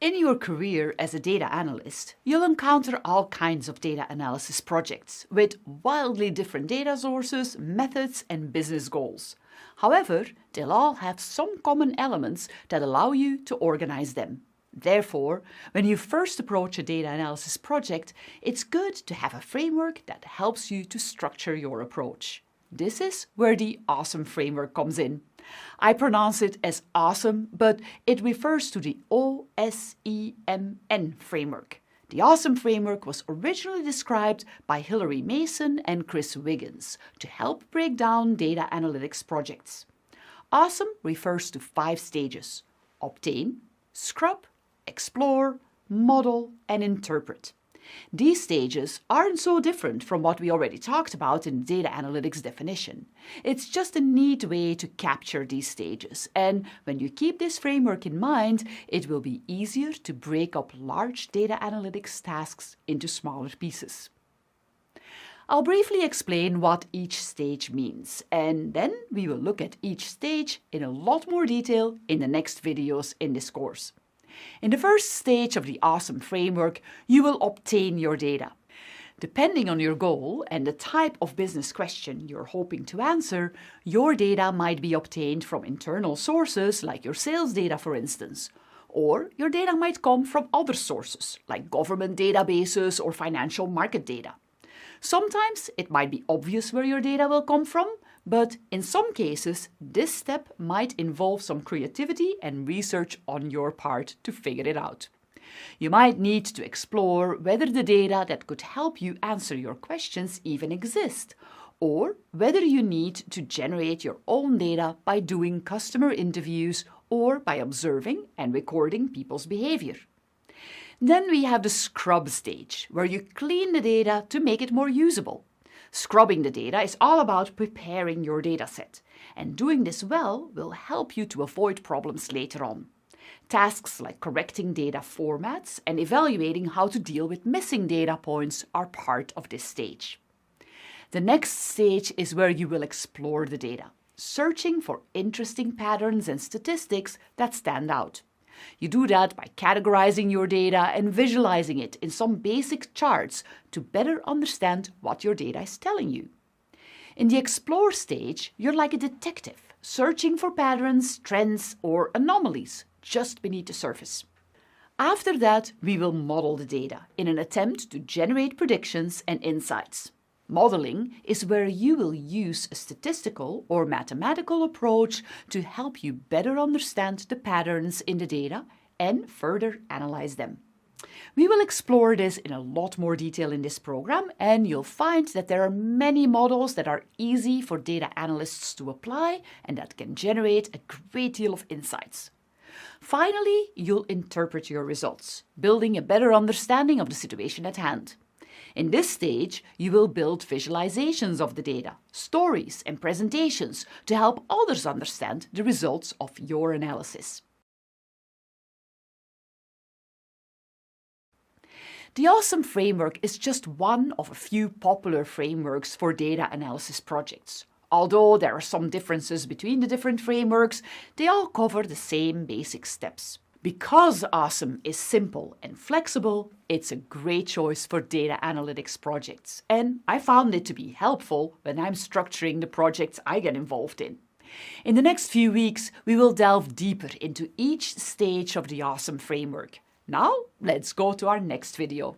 In your career as a data analyst, you'll encounter all kinds of data analysis projects with wildly different data sources, methods, and business goals. However, they'll all have some common elements that allow you to organize them. Therefore, when you first approach a data analysis project, it's good to have a framework that helps you to structure your approach. This is where the OSEMN framework comes in. I pronounce it as awesome, but it refers to the OSEMN framework. The OSEMN framework was originally described by Hilary Mason and Chris Wiggins to help break down data analytics projects. OSEMN refers to 5 stages: obtain, scrub, explore, model, and interpret. These stages aren't so different from what we already talked about in the data analytics definition. It's just a neat way to capture these stages, and when you keep this framework in mind, it will be easier to break up large data analytics tasks into smaller pieces. I'll briefly explain what each stage means, and then we will look at each stage in a lot more detail in the next videos in this course. In the first stage of the OSEMN framework, you will obtain your data. Depending on your goal and the type of business question you're hoping to answer, your data might be obtained from internal sources like your sales data, for instance. Or your data might come from other sources like government databases or financial market data. Sometimes it might be obvious where your data will come from, but in some cases, this step might involve some creativity and research on your part to figure it out. You might need to explore whether the data that could help you answer your questions even exist, or whether you need to generate your own data by doing customer interviews or by observing and recording people's behavior. Then we have the scrub stage, where you clean the data to make it more usable. Scrubbing the data is all about preparing your dataset, and doing this well will help you to avoid problems later on. Tasks like correcting data formats and evaluating how to deal with missing data points are part of this stage. The next stage is where you will explore the data, searching for interesting patterns and statistics that stand out. You do that by categorizing your data and visualizing it in some basic charts to better understand what your data is telling you. In the explore stage, you're like a detective, searching for patterns, trends, or anomalies just beneath the surface. After that, we will model the data in an attempt to generate predictions and insights. Modeling is where you will use a statistical or mathematical approach to help you better understand the patterns in the data and further analyze them. We will explore this in a lot more detail in this program, and you'll find that there are many models that are easy for data analysts to apply and that can generate a great deal of insights. Finally, you'll interpret your results, building a better understanding of the situation at hand. In this stage, you will build visualizations of the data, stories, and presentations to help others understand the results of your analysis. The OSEMN framework is just one of a few popular frameworks for data analysis projects. Although there are some differences between the different frameworks, they all cover the same basic steps. Because OSEMN is simple and flexible, it's a great choice for data analytics projects, and I found it to be helpful when I'm structuring the projects I get involved in. In the next few weeks, we will delve deeper into each stage of the OSEMN framework. Now, let's go to our next video.